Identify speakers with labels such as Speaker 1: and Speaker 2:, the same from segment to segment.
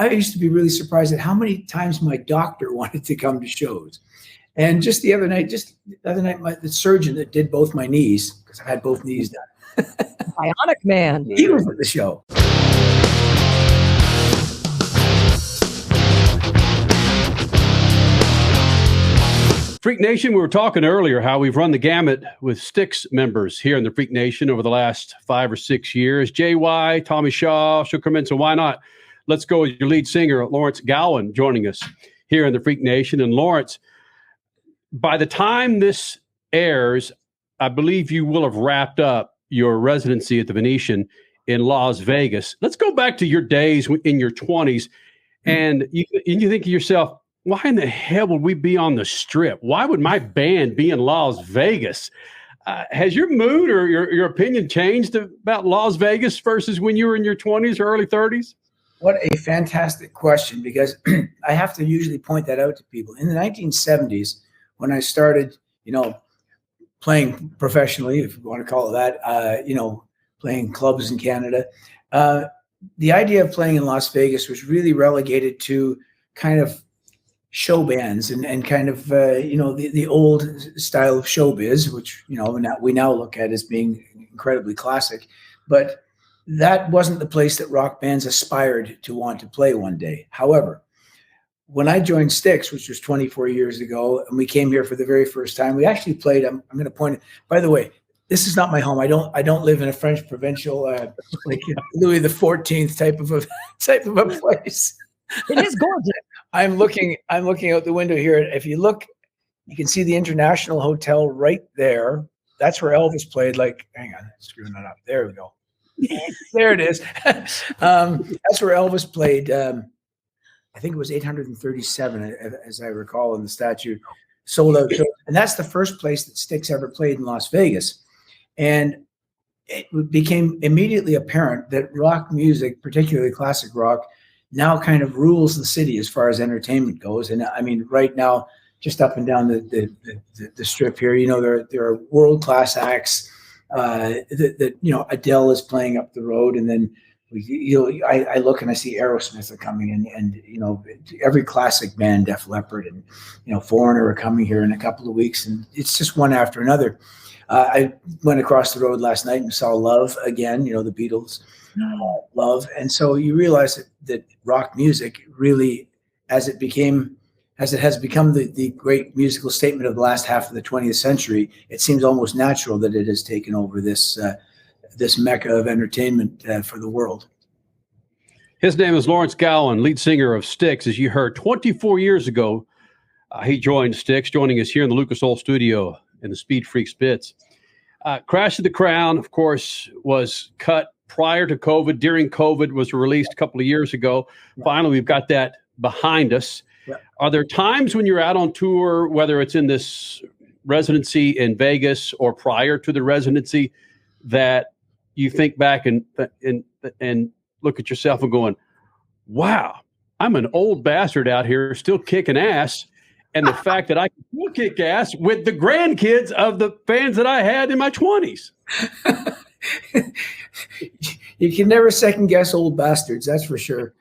Speaker 1: I used to be really surprised at how many times my doctor wanted to come to shows. And just the other night, the surgeon that did both my knees, because I had both knees done.
Speaker 2: Bionic man.
Speaker 1: He was at the show.
Speaker 3: Freak Nation, we were talking earlier how we've run the gamut with Styx members here in the Freak Nation over the last 5 or 6 years. JY, Tommy Shaw, Sugarman, so why not? Let's go with your lead singer, Lawrence Gowan, joining us here in the Freak Nation. And Lawrence, by the time this airs, I believe you will have wrapped up your residency at the Venetian in Las Vegas. Let's go back to your days in your 20s, and you think to yourself, why in the hell would we be on the Strip? Why would my band be in Las Vegas? Has your mood or your opinion changed about Las Vegas versus when you were in your 20s or early 30s?
Speaker 1: What a fantastic question, because I have to usually point that out to people. In the 1970s, when I started, playing professionally, if you want to call it that, playing clubs in Canada, the idea of playing in Las Vegas was really relegated to kind of show bands and kind of the old style of showbiz, which we now look at as being incredibly classic, but that wasn't the place that rock bands aspired to want to play one day. However, when I joined Styx, which was 24 years ago, and we came here for the very first time, we actually played. I'm going to point. By the way, this is not my home. I don't live in a French provincial like Louis XIV type of a place.
Speaker 2: It is gorgeous.
Speaker 1: I'm looking out the window here. If you look, you can see the International Hotel right there. That's where Elvis played. Hang on, screwing that up. There we go. There it is. That's where Elvis played. I think it was 837, as I recall in the statute, sold out. And that's the first place that Styx ever played in Las Vegas. And it became immediately apparent that rock music, particularly classic rock, now kind of rules the city as far as entertainment goes. And I mean, right now, just up and down the strip here, there are world-class acts that Adele is playing up the road, and then I look and I see Aerosmith are coming in, and every classic band, Def Leppard and Foreigner are coming here in a couple of weeks, and it's just one after another. I went across the road last night and saw Love again, the Beatles. Love. And so you realize that rock music really, as it has become the great musical statement of the last half of the 20th century, it seems almost natural that it has taken over this mecca of entertainment for the world.
Speaker 3: His name is Lawrence Gowan, lead singer of Styx. As you heard, 24 years ago, he joined Styx, joining us here in the Lucas Oil studio in the SpeedFreaks pits. Crash of the Crown, of course, was cut prior to COVID. During COVID, was released a couple of years ago. Yeah. Finally, we've got that behind us. Yeah. Are there times when you're out on tour, whether it's in this residency in Vegas or prior to the residency, that you think back and look at yourself and going, wow, I'm an old bastard out here still kicking ass. And the fact that I can still kick ass with the grandkids of the fans that I had in my 20s.
Speaker 1: You can never second guess old bastards, that's for sure.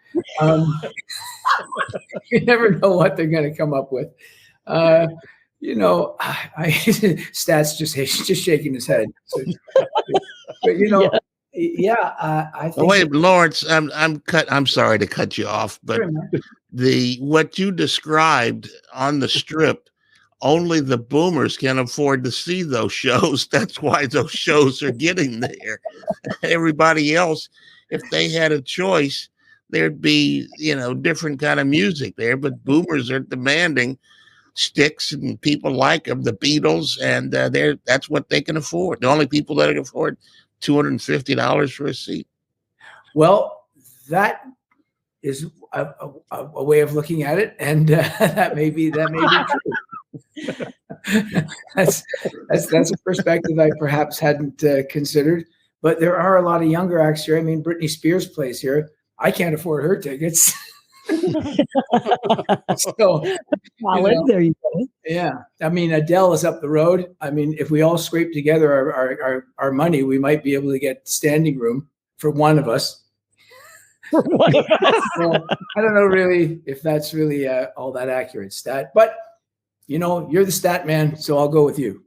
Speaker 1: You never know what they're going to come up with. Stats just shaking his head. So, but I think.
Speaker 4: Wait, Lawrence, I'm sorry to cut you off, but what you described on the Strip, only the boomers can afford to see those shows. That's why those shows are getting there. Everybody else, if they had a choice, there'd be, different kind of music there. But boomers are demanding Styx and people like them, the Beatles, and that's what they can afford. The only people that can afford $250 for a seat. Well,
Speaker 1: that is a way of looking at it, and that may be true. That's a perspective I perhaps hadn't considered. But there are a lot of younger acts here. I mean, Britney Spears plays here. I can't afford her tickets. So,
Speaker 2: there you go.
Speaker 1: Yeah, I mean, Adele is up the road. I mean, if we all scrape together our money, we might be able to get standing room for one of us.
Speaker 2: For one of us.
Speaker 1: Well, I don't know really if that's really all that accurate stat, but you're the stat man, so I'll go with you.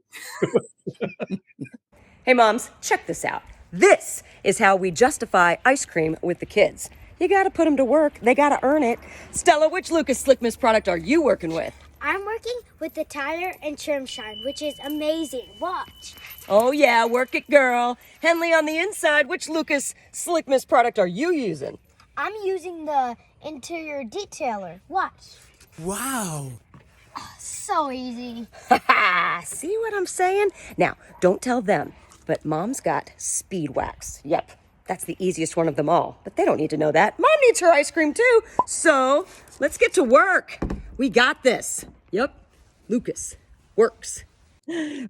Speaker 5: Hey moms, check this out. This is how we justify ice cream with the kids. You gotta put them to work. They gotta earn it. Stella, which Lucas Slick Miss product are you working with?
Speaker 6: I'm working with the Tyler and Trim Shine, which is amazing. Watch.
Speaker 5: Oh yeah, work it, girl. Henley on the inside, which Lucas Slick Miss product are you using?
Speaker 6: I'm using the interior detailer. Watch.
Speaker 7: Wow.
Speaker 6: So easy.
Speaker 5: See what I'm saying? Now, don't tell them, but Mom's got Speed Wax. Yep, that's the easiest one of them all. But they don't need to know that. Mom needs her ice cream too. So let's get to work. We got this. Yep, Lucas works.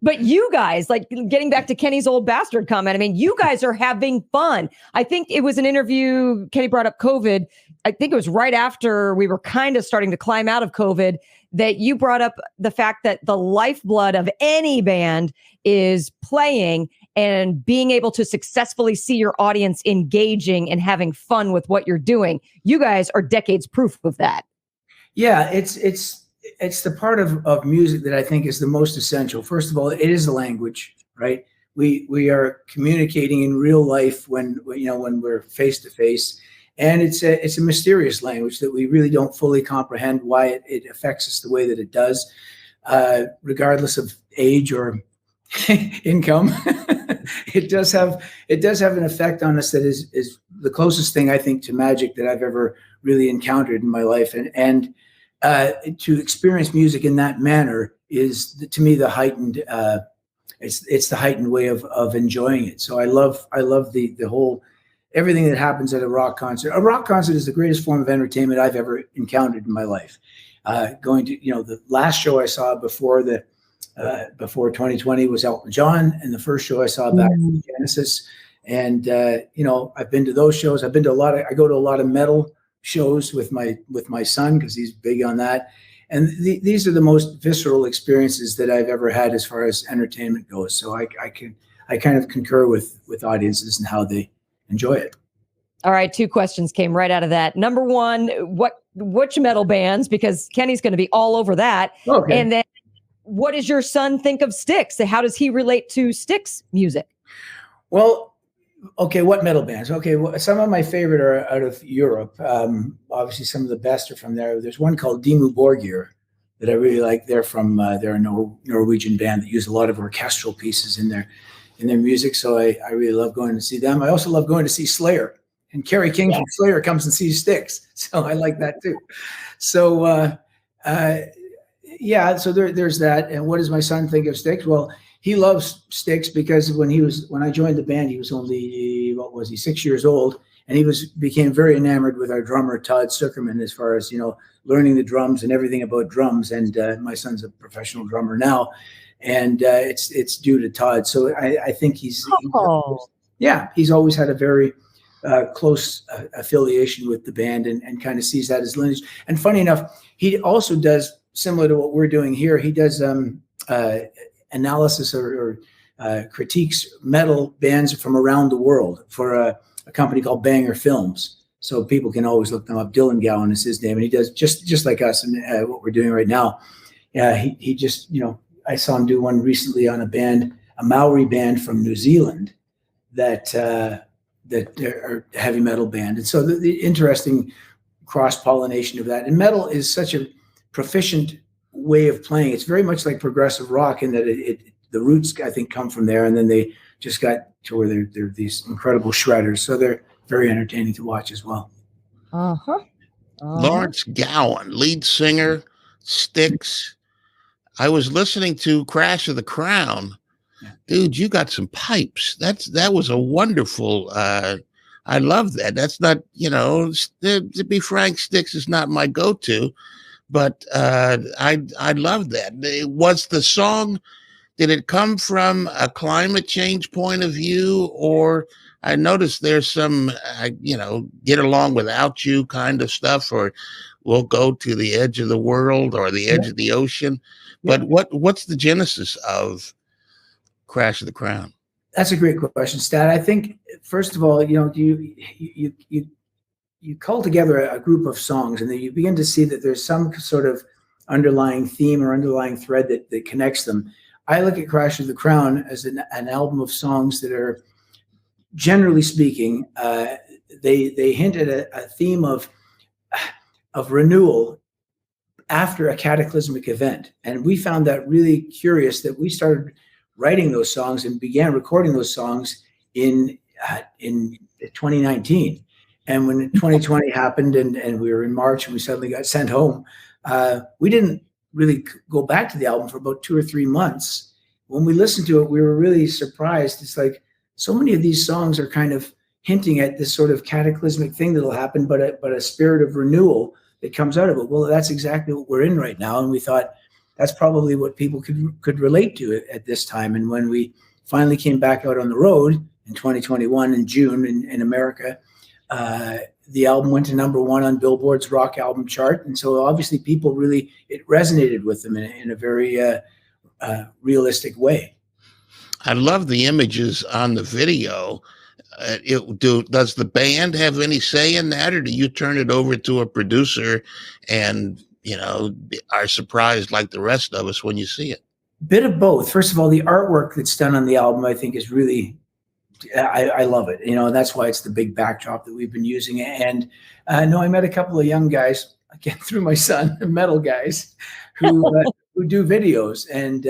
Speaker 2: But you guys, like getting back to Kenny's old bastard comment, I mean, you guys are having fun. I think it was an interview, Kenny brought up COVID. I think it was right after we were kind of starting to climb out of COVID that you brought up the fact that the lifeblood of any band is playing and being able to successfully see your audience engaging and having fun with what you're doing. You guys are decades proof of that.
Speaker 1: Yeah, it's the part of music that I think is the most essential. First of all, it is a language, right? We are communicating in real life when we're face to face, and it's a mysterious language that we really don't fully comprehend why it affects us the way that it does, regardless of age or income. It does have an effect on us that is the closest thing I think to magic that I've ever really encountered in my life, and to experience music in that manner is to me the heightened it's the heightened way of enjoying it. So I love the whole everything that happens at a rock concert. A rock concert is the greatest form of entertainment I've ever encountered in my life. Going to the last show I saw before 2020 was Elton John, and the first show I saw back in Genesis. And I've been to those shows. I've been to I go to a lot of metal shows with my son because he's big on that. And these are the most visceral experiences that I've ever had as far as entertainment goes. So I kind of concur with audiences and how they enjoy it.
Speaker 2: All right, 2 questions came right out of that. Number one, which metal bands? Because Kenny's going to be all over that.
Speaker 1: Okay.
Speaker 2: And then, what does your son think of Styx? How does he relate to Styx music?
Speaker 1: Well, okay, what metal bands? Okay, well, some of my favorite are out of Europe. Obviously, some of the best are from there. There's one called Dimmu Borgir that I really like. They're from they're a Norwegian band that use a lot of orchestral pieces in their music. So I really love going to see them. I also love going to see Slayer. And Kerry King from Slayer comes and sees Styx. So I like that too. So so there's that. And what does my son think of Styx? Well, he loves Styx because when I joined the band, he was only 6 years old, and he became very enamored with our drummer Todd Zuckerman as far as learning the drums and everything about drums. And my son's a professional drummer now, and it's due to Todd. So I think he's always had a very close affiliation with the band and kind of sees that as lineage. And funny enough, he also does similar to what we're doing here. He does analysis or critiques metal bands from around the world for a company called Banger Films. So people can always look them up. Dylan Gowan is his name, and he does just like us and what we're doing right now. He just I saw him do one recently on a Maori band from New Zealand that are a heavy metal band. And so the interesting cross-pollination of that. And metal is such a proficient way of playing. It's very much like progressive rock in that the roots, I think, come from there. And then they just got to where they're these incredible shredders. So they're very entertaining to watch as well.
Speaker 4: Lawrence Gowan, lead singer, Styx. I was listening to Crash of the Crown. Dude, you got some pipes. That was a wonderful. I love that. That's not, to be frank, Styx is not my go-to, but I love that. Was the song? Did it come from a climate change point of view, or I noticed there's some, get along without you kind of stuff, or we'll go to the edge of the world or the edge of the ocean. But what's the genesis of Crash of the Crown?
Speaker 1: That's a great question, Stat. I think first of all, you you cull together a group of songs, and then you begin to see that there's some sort of underlying theme or underlying thread that connects them. I look at Crash of the Crown as an album of songs that are, generally speaking, they hint at a theme of renewal after a cataclysmic event. And we found that really curious, that we started writing those songs and began recording those songs in 2019. And when 2020 happened and we were in March and we suddenly got sent home, we didn't really go back to the album for about 2 or 3 months. When we listened to it, we were really surprised. It's like so many of these songs are kind of hinting at this sort of cataclysmic thing that'll happen, but a spirit of renewal that comes out of it. Well, that's exactly what we're in right now. And we thought that's probably what people could relate to at this time. And when we finally came back out on the road in 2021 in June in America, the album went to #1 on Billboard's rock album chart. And so obviously people really, it resonated with them in a very realistic way.
Speaker 4: I love the images on the video. Does the band have any say in that, or do you turn it over to a producer and, are surprised like the rest of us when you see it?
Speaker 1: Bit of both. First of all, the artwork that's done on the album, I think, is really, I love it. And that's why it's the big backdrop that we've been using. And I met a couple of young guys, again, through my son, metal guys, who do videos and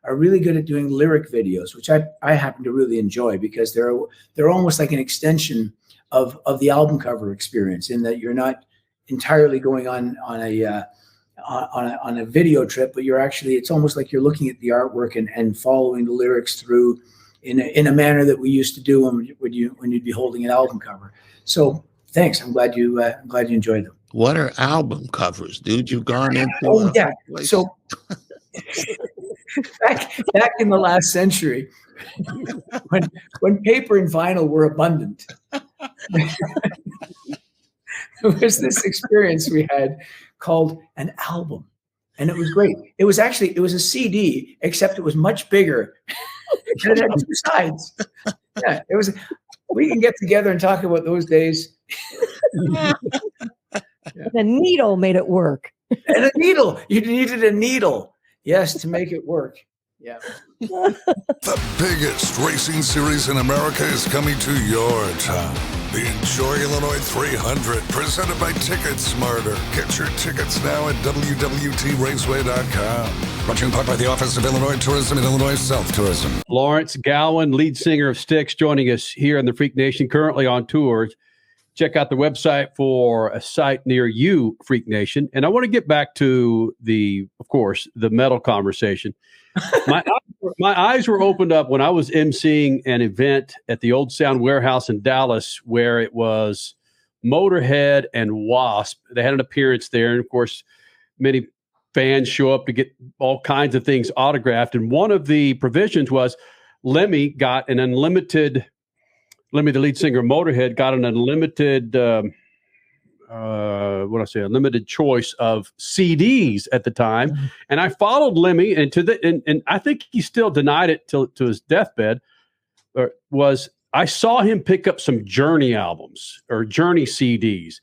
Speaker 1: are really good at doing lyric videos, which I happen to really enjoy, because they're almost like an extension of the album cover experience, in that you're not entirely going on a video trip, but you're actually, it's almost like you're looking at the artwork and following the lyrics through in a manner that we used to do when you'd be holding an album cover. So thanks. I'm glad you enjoyed them.
Speaker 4: What are album covers, dude? You've gone into
Speaker 1: So back in the last century, when paper and vinyl were abundant, there was this experience we had called an album, and it was great. It was a CD, except it was much bigger, and it had 2 sides. Yeah, it was. We can get together and talk about those days.
Speaker 2: The needle made it work.
Speaker 1: And a needle. You needed a needle. Yes, to make it work. Yeah.
Speaker 7: The biggest racing series in America is coming to your town. The Enjoy Illinois 300, presented by Ticket Smarter. Get your tickets now at WWTRaceway.com. Brought to you in part by the Office of Illinois Tourism and Illinois South Tourism.
Speaker 3: Lawrence Gowan, lead singer of Styx, joining us here in the Freak Nation, currently on tour. Check out the website for a site near you, Freak Nation. And I want to get back to the metal conversation. My eyes were opened up when I was emceeing an event at the Old Sound Warehouse in Dallas, where it was Motorhead and Wasp. They had an appearance there. And of course, many fans show up to get all kinds of things autographed. And one of the provisions was Lemmy, the lead singer of Motorhead, got an unlimited, unlimited choice of CDs at the time. Mm-hmm. And I followed Lemmy and I think he still denied it to his deathbed. I saw him pick up some Journey albums or Journey CDs.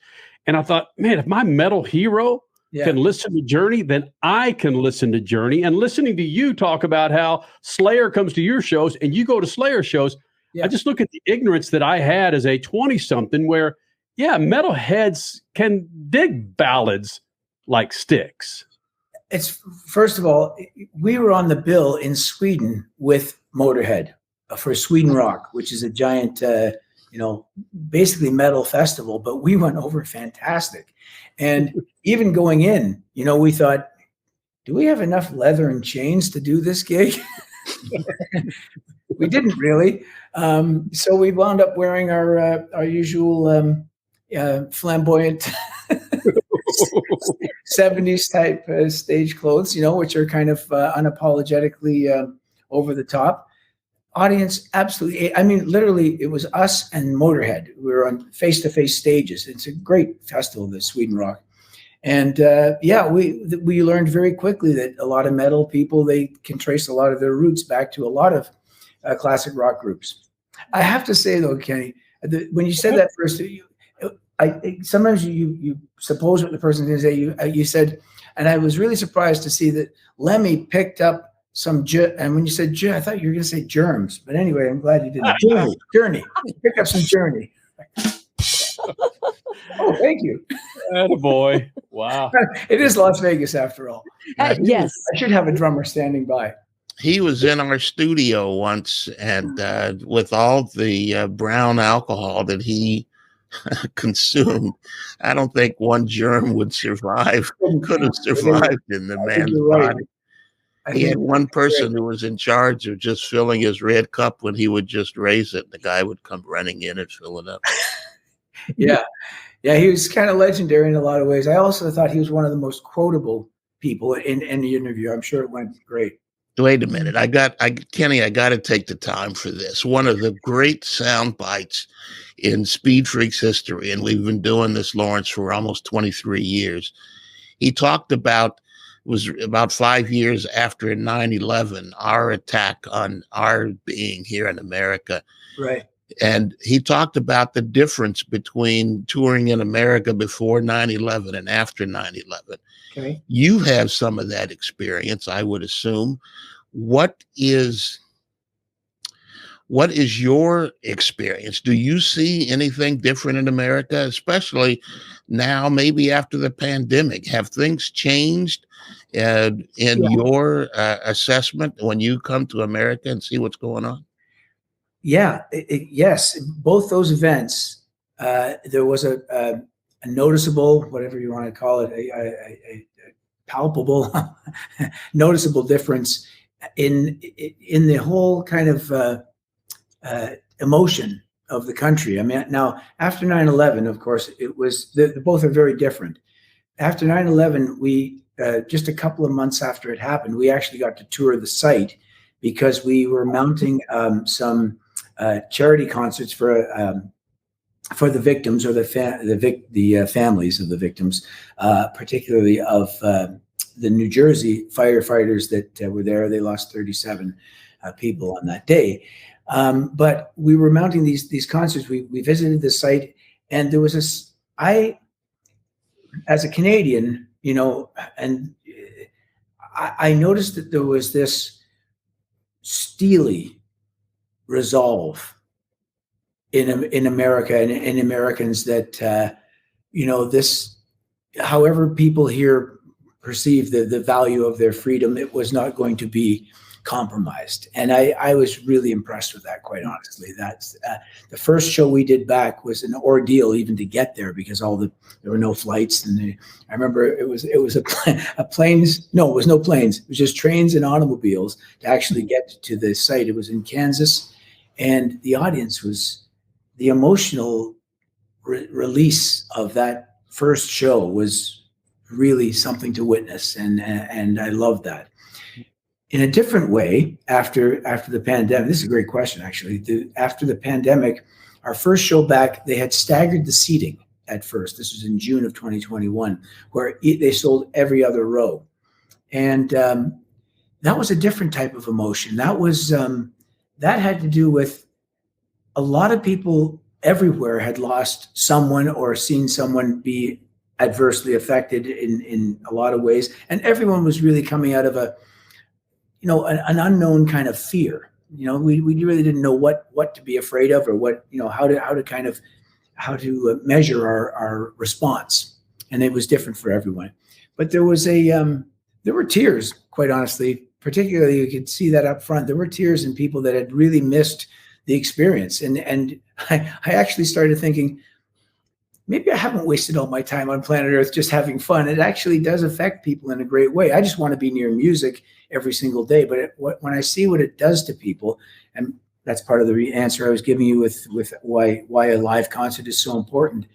Speaker 3: And I thought, man, if my metal hero can listen to Journey, then I can listen to Journey. And listening to you talk about how Slayer comes to your shows and you go to Slayer shows, I just look at the ignorance that I had as a 20-something where, metalheads can dig ballads like Styx.
Speaker 1: It's, first of all, we were on the bill in Sweden with Motorhead for Sweden Rock, which is a giant, basically metal festival, but we went over fantastic. And even going in, we thought, do we have enough leather and chains to do this gig? We didn't really. So we wound up wearing our usual flamboyant 70s type stage clothes, which are kind of unapologetically over the top. Audience, absolutely. I mean, literally, it was us and Motorhead. We were on face-to-face stages. It's a great festival, the Sweden Rock. And we learned very quickly that a lot of metal people, they can trace a lot of their roots back to a lot of classic rock groups. I have to say, though, Kenny, when you said that first, sometimes you suppose what the person's going to say. You said, and I was really surprised to see that Lemmy picked up some and when you said I thought you were going to say germs, but anyway, I'm glad you didn't. Journey. Pick up some journey. Oh, thank you.
Speaker 3: Attaboy. Wow.
Speaker 1: It is Las Vegas after all.
Speaker 2: Yes.
Speaker 1: I should have a drummer standing by.
Speaker 4: He was in our studio once, and with all the brown alcohol that he consumed, I don't think one germ would survive. Could have survived in the man's body. He had one person who was in charge of just filling his red cup when he would just raise it. The guy would come running in and fill it up.
Speaker 1: Yeah. Yeah, he was kind of legendary in a lot of ways. I also thought he was one of the most quotable people in the interview. I'm sure it went great.
Speaker 4: Wait a minute. Kenny, I got to take the time for this. One of the great sound bites in SpeedFreaks history, and we've been doing this, Lawrence, for almost 23 years. He talked about, it was about 5 years after 9/11, our attack on our being here in America.
Speaker 1: Right.
Speaker 4: And he talked about the difference between touring in America before 9/11 and after 9/11.
Speaker 1: Okay.
Speaker 4: You have some of that experience, I would assume. What is your experience? Do you see anything different in America, especially now, maybe after the pandemic? Have things changed in your assessment when you come to America and see what's going on?
Speaker 1: Yeah, yes. Both those events, there was a noticeable, whatever you want to call it, a palpable, noticeable difference in the whole kind of emotion of the country. I mean, now after 9/11, of course, it was both are very different. After 9/11, we just a couple of months after it happened, we actually got to tour the site because we were mounting some charity concerts for the victims or the families of the victims, particularly of the New Jersey firefighters that were there. They lost 37 people on that day. But we were mounting these concerts. We visited the site, and there was as a Canadian, and I noticed that there was this steely resolve in America and in Americans that this, however people here perceive the value of their freedom, it was not going to be compromised. And I was really impressed with that, quite honestly. That's the first show we did back was an ordeal even to get there because there were no flights, and I remember it was planes. No, it was no planes. It was just trains and automobiles to actually get to the site. It was in Kansas, and the audience was the emotional release of that first show was really something to witness, and I loved that. In a different way, after the pandemic, this is a great question, actually. After the pandemic, our first show back, they had staggered the seating at first. This was in June of 2021, where they sold every other row. And that was a different type of emotion. That had to do with a lot of people everywhere had lost someone or seen someone be adversely affected in a lot of ways. And everyone was really coming out of an unknown kind of fear. We really didn't know what to be afraid of or what, how to measure our response. And it was different for everyone. But there was there were tears, quite honestly, particularly you could see that up front. There were tears in people that had really missed the experience. And I actually started thinking, maybe I haven't wasted all my time on planet Earth just having fun. It actually does affect people in a great way. I just want to be near music every single day. But when I see what it does to people, and that's part of the answer I was giving you with why a live concert is so important,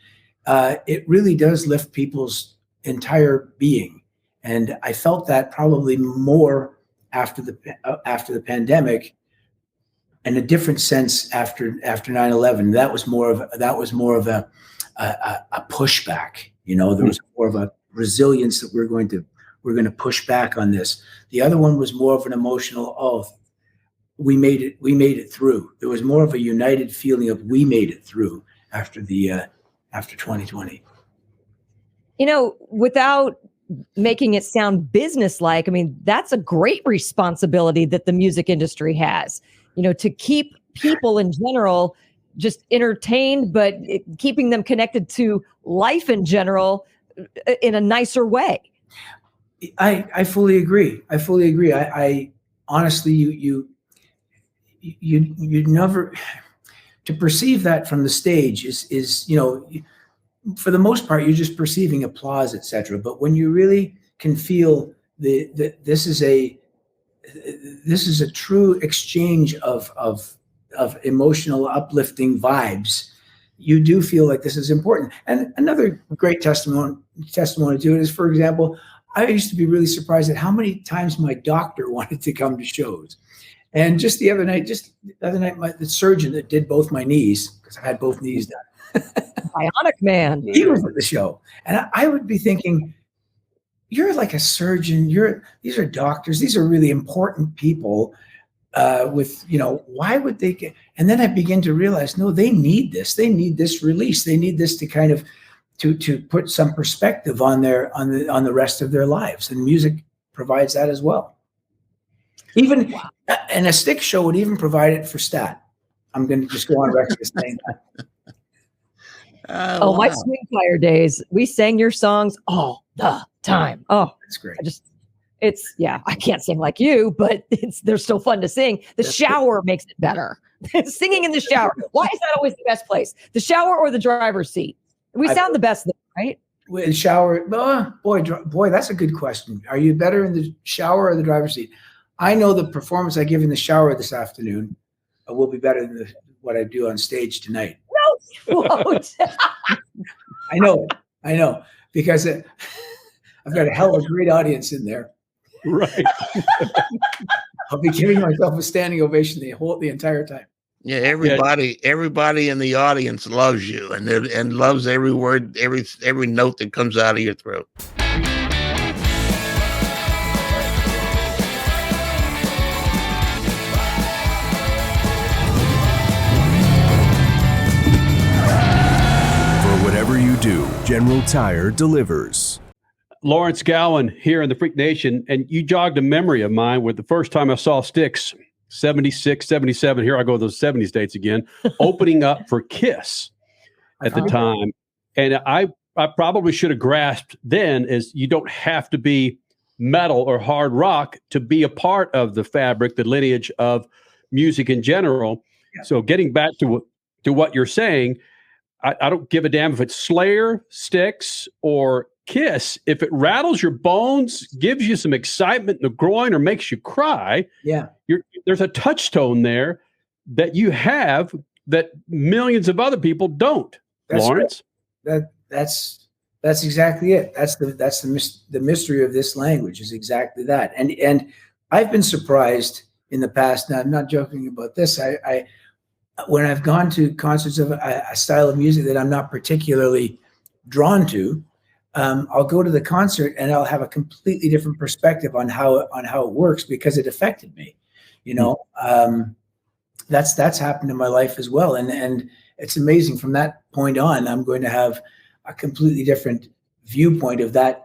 Speaker 1: it really does lift people's entire being. And I felt that probably more after the pandemic, in a different sense after 9/11. That was more of a pushback. There was more of a resilience that we're going to push back on this. The other one was more of an emotional, we made it through. There was more of a united feeling of we made it through after the after 2020.
Speaker 2: Without making it sound businesslike, I mean, that's a great responsibility that the music industry has, to keep people in general just entertained, but keeping them connected to life in general in a nicer way.
Speaker 1: I fully agree. I honestly, you never, to perceive that from the stage is for the most part, you're just perceiving applause, etc. But when you really can feel this is a true exchange of emotional, uplifting vibes, you do feel like this is important. And another great testimony to it is, for example, I used to be really surprised at how many times my doctor wanted to come to shows. And just the other night, the surgeon that did both my knees, because I had both knees done,
Speaker 2: Bionic man.
Speaker 1: he was at the show. And I would be thinking, you're like a surgeon. These are doctors. These are really important people. Why would they get? And then I begin to realize, no, they need this. They need this release. They need this to kind of to put some perspective on the rest of their lives. And music provides that as well. Even and a Styx show would even provide it for Stat. I'm going to just go on record as saying that.
Speaker 2: My Swing Fire days, we sang your songs all the time. Oh,
Speaker 1: that's great.
Speaker 2: I can't sing like you, but they're still fun to sing. The shower makes it better. Singing in the shower. Why is that always the best place? The shower or the driver's seat? We sound the best there, right?
Speaker 1: With shower, boy, that's a good question. Are you better in the shower or the driver's seat? I know the performance I give in the shower this afternoon will be better than what I do on stage tonight.
Speaker 2: No, you won't.
Speaker 1: I know, because I've got a hell of a great audience in there.
Speaker 3: Right.
Speaker 1: I'll be giving myself a standing ovation the entire time.
Speaker 4: Yeah, everybody in the audience loves you and loves every word, every note that comes out of your throat.
Speaker 8: For whatever you do, General Tire delivers.
Speaker 3: Lawrence Gowan here in the Freak Nation, and you jogged a memory of mine with the first time I saw Styx, 76, 77, here I go those 70s dates again, opening up for Kiss at the time. And I probably should have grasped then is you don't have to be metal or hard rock to be a part of the fabric, the lineage of music in general. Yeah. So getting back to what you're saying, I don't give a damn if it's Slayer, Styx, or Kiss. If it rattles your bones, gives you some excitement in the groin, or makes you cry, there's a touchstone there that you have that millions of other people don't. That's Lawrence,
Speaker 1: right. That's exactly it. That's the mystery of this language is exactly that. And I've been surprised in the past. Now I'm not joking about this. I when I've gone to concerts of a style of music that I'm not particularly drawn to, I'll go to the concert and I'll have a completely different perspective on how it works because it affected me. That's happened in my life as well, and it's amazing. From that point on, I'm going to have a completely different viewpoint of that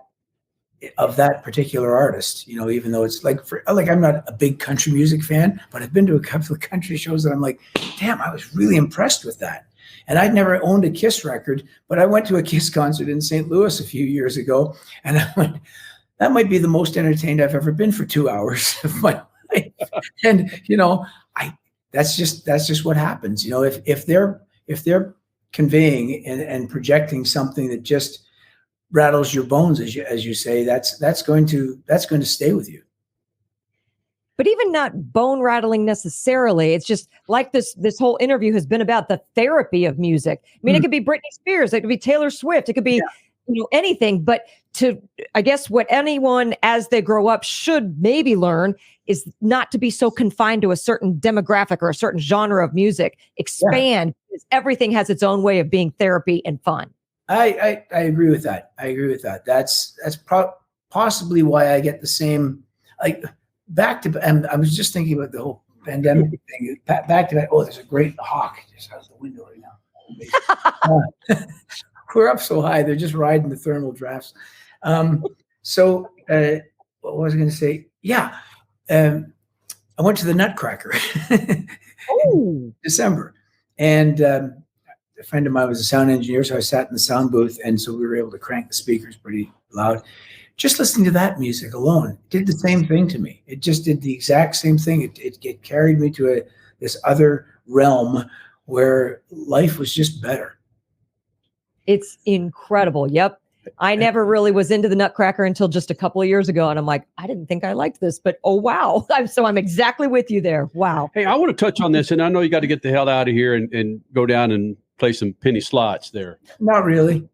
Speaker 1: particular artist. Even though it's like I'm not a big country music fan, but I've been to a couple of country shows that I'm like, damn, I was really impressed with that. And I'd never owned a Kiss record, but I went to a Kiss concert in St. Louis a few years ago, and I went, that might be the most entertained I've ever been for 2 hours of my life. And that's just what happens. If they're conveying and projecting something that just rattles your bones, as you say, that's going to stay with you.
Speaker 2: But even not bone rattling necessarily. It's just like this whole interview has been about the therapy of music. I mean, it could be Britney Spears, it could be Taylor Swift, it could be anything. But I guess what anyone as they grow up should maybe learn is not to be so confined to a certain demographic or a certain genre of music. Expand, because everything has its own way of being therapy and fun.
Speaker 1: I agree with that. That's possibly why I get the same, back to, and I was just thinking about the whole pandemic thing. Back to that. Oh, there's a great hawk just out the window right now. we're up so high. They're just riding the thermal drafts. So what was I going to say? Yeah. I went to the Nutcracker in December, and a friend of mine was a sound engineer, so I sat in the sound booth, and so we were able to crank the speakers pretty loud. Just listening to that music alone did the same thing to me. It just did the exact same thing. It carried me to this other realm where life was just better.
Speaker 2: It's incredible. Yep. I never really was into the Nutcracker until just a couple of years ago. And I'm like, I didn't think I liked this, but oh, wow. So I'm exactly with you there. Wow.
Speaker 3: Hey, I want to touch on this, and I know you got to get the hell out of here and go down and play some penny slots there.
Speaker 1: Not really.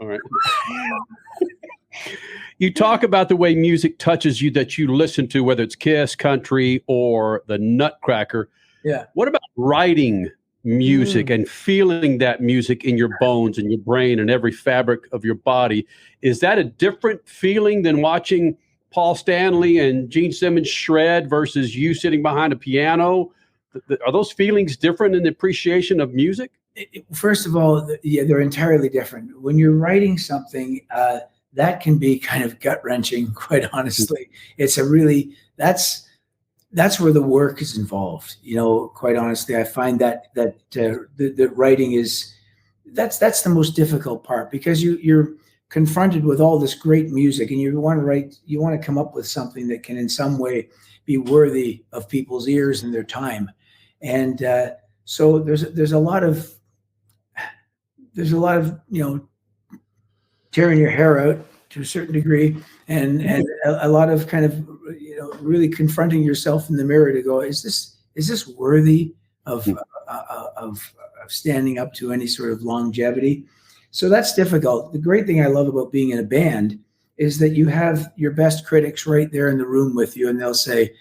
Speaker 3: All right. You talk about the way music touches you that you listen to, whether it's Kiss, country, or the Nutcracker.
Speaker 1: Yeah.
Speaker 3: What about writing music and feeling that music in your bones and your brain and every fabric of your body? Is that a different feeling than watching Paul Stanley and Gene Simmons shred versus you sitting behind a piano? Are those feelings different in the appreciation of music?
Speaker 1: First of all, yeah, they're entirely different. When you're writing something, that can be kind of gut-wrenching, quite honestly. It's a really, that's where the work is involved. You know, quite honestly, I find that the writing is, that's the most difficult part, because you're confronted with all this great music, and you want to come up with something that can in some way be worthy of people's ears and their time. And so there's a lot of, you know, tearing your hair out to a certain degree, and a lot of kind of, you know, really confronting yourself in the mirror to go, is this worthy of standing up to any sort of longevity? So that's difficult. The great thing I love about being in a band is that you have your best critics right there in the room with you, and they'll say,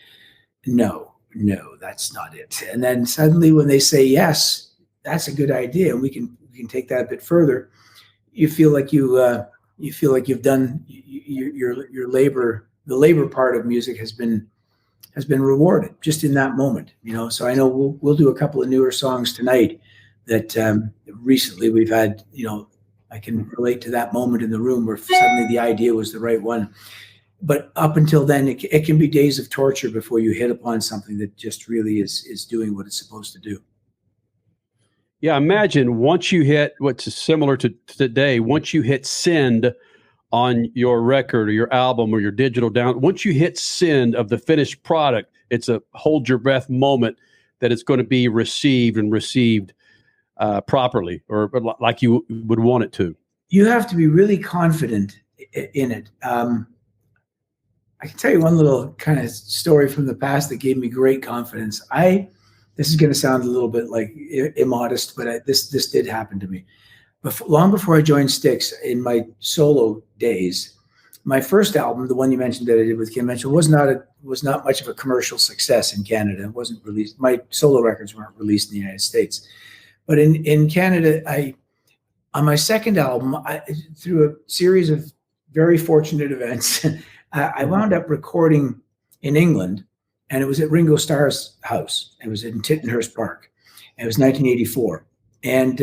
Speaker 1: no, that's not it. And then suddenly when they say, yes, that's a good idea, and we can take that a bit further, you feel like you've done your labor. The labor part of music has been rewarded just in that moment, you know. So I know we'll do a couple of newer songs tonight that recently we've had, you know, I can relate to that moment in the room where suddenly the idea was the right one. But up until then, it can be days of torture before you hit upon something that just really is doing what it's supposed to do.
Speaker 3: Yeah, imagine once you hit what's similar to today, once you hit send on your record or your album or your digital down, once you hit send of the finished product, it's a hold your breath moment that it's going to be received properly, or like you would want it to.
Speaker 1: You have to be really confident in it. I can tell you one little kind of story from the past that gave me great confidence. This is going to sound a little bit like immodest, but this did happen to me. Long before I joined Styx, in my solo days, my first album, the one you mentioned that I did with Kim Mitchell, was not much of a commercial success in Canada. It wasn't released. My solo records weren't released in the United States. But in Canada, on my second album, through a series of very fortunate events, I wound up recording in England. And it was at Ringo Starr's house. It was in Tittenhurst Park. And it was 1984. And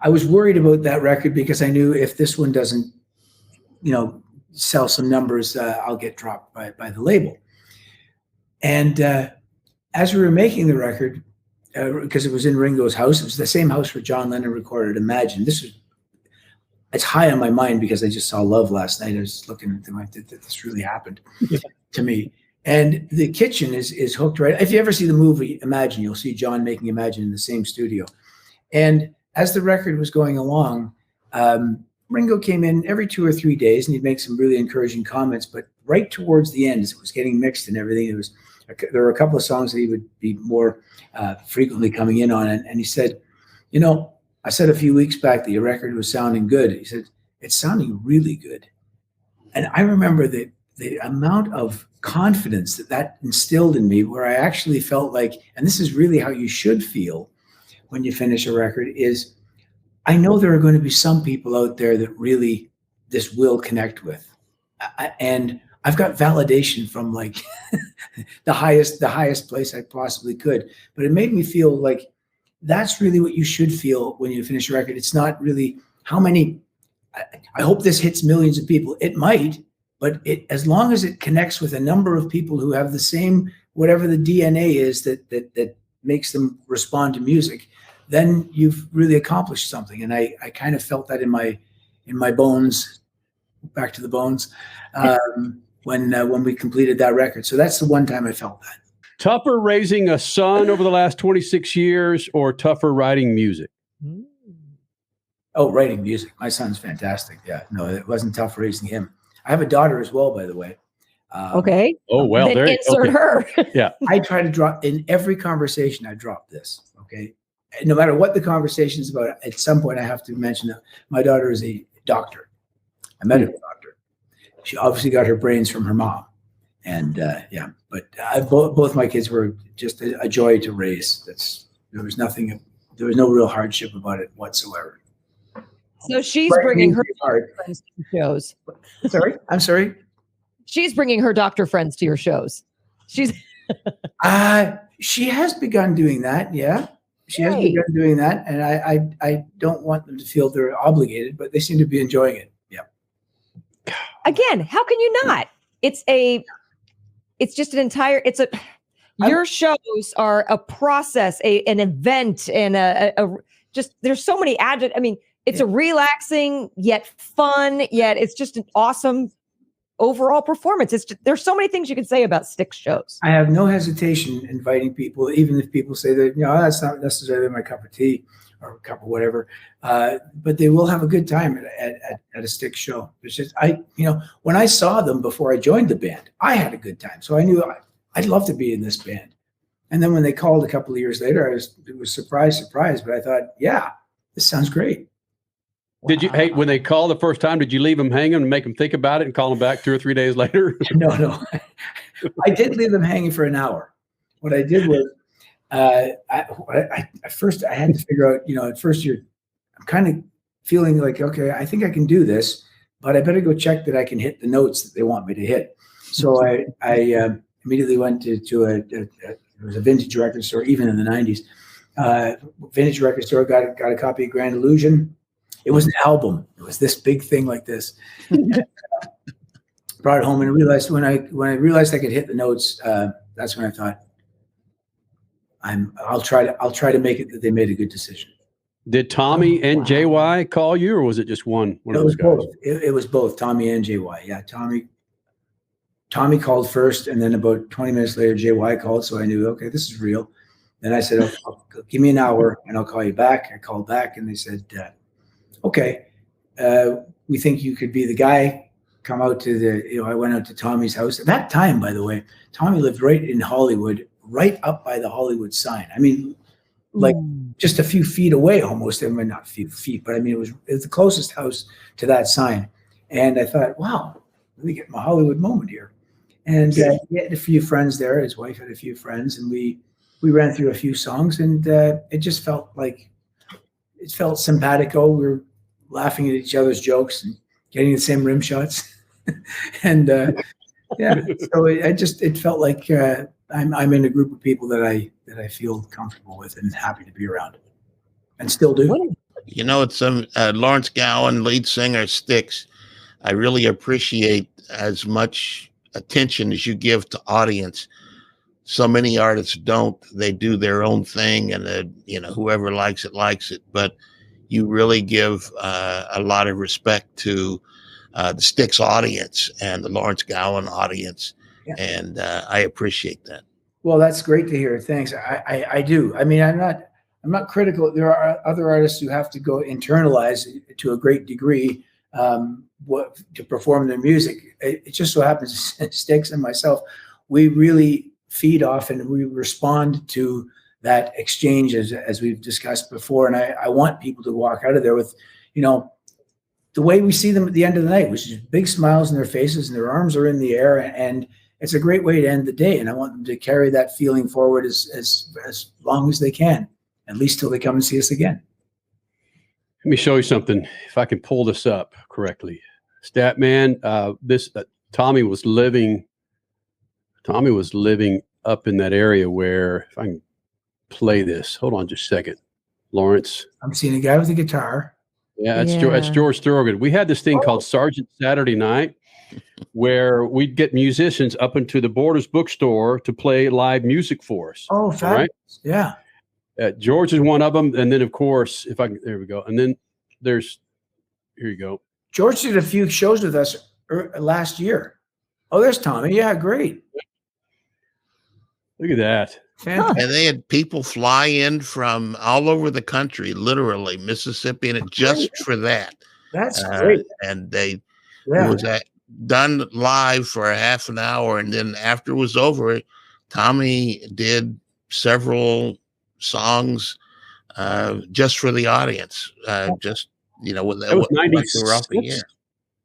Speaker 1: I was worried about that record because I knew if this one doesn't, you know, sell some numbers, I'll get dropped by the label. And as we were making the record, because it was in Ringo's house, it was the same house where John Lennon recorded Imagine. It's high on my mind because I just saw Love last night. I was looking at them, I did that this really happened to me. And the kitchen is hooked right. If you ever see the movie Imagine, you'll see John making Imagine in the same studio. And as the record was going along, Ringo came in every 2 or 3 days, and he'd make some really encouraging comments. But right towards the end, as it was getting mixed and everything, there were a couple of songs that he would be more frequently coming in on. And he said, you know, I said a few weeks back that your record was sounding good. He said, it's sounding really good. And I remember the amount of confidence that instilled in me, where I actually felt like, and this is really how you should feel when you finish a record, is I know there are going to be some people out there that really this will connect with. And I've got validation from like the highest place I possibly could. But it made me feel like that's really what you should feel when you finish a record. It's not really how many, I hope this hits millions of people. It might, but as long as it connects with a number of people who have the same, whatever the DNA is that makes them respond to music, then you've really accomplished something. And I kind of felt that in my bones, back to the bones, when we completed that record. So that's the one time I felt that.
Speaker 3: Tougher raising a son over the last 26 years or tougher writing music?
Speaker 1: Oh, writing music. My son's fantastic. Yeah, no, it wasn't tough raising him. I have a daughter as well, by the way.
Speaker 2: Okay.
Speaker 3: Oh, well,
Speaker 2: then
Speaker 3: there
Speaker 2: insert her.
Speaker 3: Yeah.
Speaker 1: I try to drop in every conversation. I drop this. Okay. No matter what the conversation is about, at some point I have to mention that my daughter is a doctor, a medical doctor. She obviously got her brains from her mom. And yeah, but both my kids were just a joy to raise. There was no real hardship about it whatsoever.
Speaker 2: So she's bringing her friends to your shows.
Speaker 1: Sorry, I'm sorry.
Speaker 2: She's bringing her doctor friends to your shows. She
Speaker 1: has begun doing that. Yeah, she has begun doing that, and I don't want them to feel they're obligated, but they seem to be enjoying it. Yeah.
Speaker 2: Again, how can you not? It's just an entire. Your shows are a process, an event, and just there's so many adjectives. I mean, it's a relaxing yet fun, yet it's just an awesome overall performance. There's so many things you can say about Styx shows.
Speaker 1: I have no hesitation inviting people, even if people say that that's not necessarily my cup of tea or a cup of whatever, but they will have a good time at a Styx show. It's just when I saw them before I joined the band, I had a good time, so I knew I'd love to be in this band. And then when they called a couple of years later, it was surprise, but I thought, yeah, this sounds great.
Speaker 3: Did you, when they called the first time, did you leave them hanging and make them think about it and call them back 2 or 3 days later?
Speaker 1: No. I did leave them hanging for an hour. What I did was, at first I had to figure out, at first I'm kind of feeling like, okay, I think I can do this, but I better go check that I can hit the notes that they want me to hit. So I immediately went to it was a vintage record store, even in the 90s, vintage record store, got a copy of Grand Illusion. It was an album. It was this big thing like this. Brought it home and realized when I realized I could hit the notes, that's when I thought, I'll try to make it that they made a good decision.
Speaker 3: Did Tommy and JY call you, or was it just one of those guys?
Speaker 1: Both. It was both Tommy and JY. Yeah, Tommy called first, and then about 20 minutes later, JY called, so I knew, okay, this is real. Then I said, give me an hour, and I'll call you back. I called back, and they said, okay, we think you could be the guy. Come out to I went out to Tommy's house. At that time, by the way, Tommy lived right in Hollywood, right up by the Hollywood sign. I mean, like just a few feet away almost. I mean, not a few feet, but I mean, it was the closest house to that sign. And I thought, wow, let me get my Hollywood moment here. And he had a few friends there. His wife had a few friends, and we ran through a few songs, and it just felt like it felt simpatico. We were laughing at each other's jokes and getting the same rim shots. And so it felt like I'm in a group of people that I feel comfortable with and happy to be around, and still do.
Speaker 4: It's Lawrence Gowan, lead singer, Styx. I really appreciate as much attention as you give to audience. So many artists don't. They do their own thing, and whoever likes it. But you really give a lot of respect to the Styx audience and the Lawrence Gowan audience, and I appreciate that.
Speaker 1: Well, that's great to hear. Thanks. I do. I mean, I'm not critical. There are other artists who have to go internalize to a great degree to perform their music. It just so happens Styx and myself, we really feed off and we respond to that exchange as we've discussed before. And I want people to walk out of there with, the way we see them at the end of the night, which is big smiles on their faces and their arms are in the air. And it's a great way to end the day. And I want them to carry that feeling forward as long as they can, at least till they come and see us again.
Speaker 3: Let me show you something. If I can pull this up correctly. Statman, Tommy was living up in that area where, if I can play this, hold on just a second. Lawrence.
Speaker 1: I'm seeing a guy with a guitar.
Speaker 3: Yeah, that's George Thorogood. We had this thing called Sergeant Saturday Night, where we'd get musicians up into the Borders bookstore to play live music for us.
Speaker 1: Oh, fabulous. Right? Yeah.
Speaker 3: George is one of them. And then, of course, there we go. And then here you go.
Speaker 1: George did a few shows with us last year. Oh, there's Tommy. Yeah, great.
Speaker 3: Look at that.
Speaker 4: And they had people fly in from all over the country, literally Mississippi, and just for that.
Speaker 1: That's great.
Speaker 4: And it was done live for a half an hour, and then after it was over, Tommy did several songs just for the audience. Just
Speaker 3: that was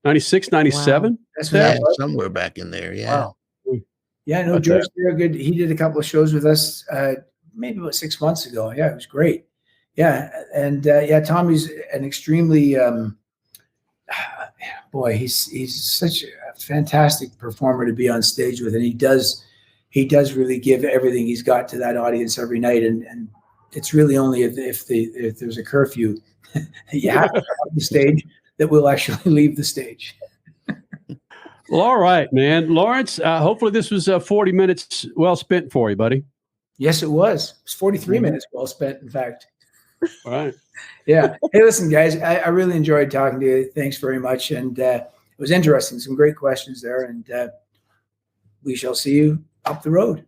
Speaker 3: 96, 97.
Speaker 1: Wow. That's
Speaker 4: somewhere back in there. Yeah.
Speaker 1: Wow. Yeah, no, George Thorogood, he did a couple of shows with us maybe about 6 months ago. Yeah, it was great. Yeah, and Tommy's an extremely boy. He's such a fantastic performer to be on stage with, and he does really give everything he's got to that audience every night. And it's really only if there's a curfew you have to on the stage that we'll actually leave the stage.
Speaker 3: Well, all right, man. Lawrence, hopefully this was 40 minutes well spent for you, buddy.
Speaker 1: Yes, it was. It was 43 minutes well spent, in fact.
Speaker 3: All right.
Speaker 1: Yeah. Hey, listen, guys, I really enjoyed talking to you. Thanks very much. And it was interesting. Some great questions there. And we shall see you up the road.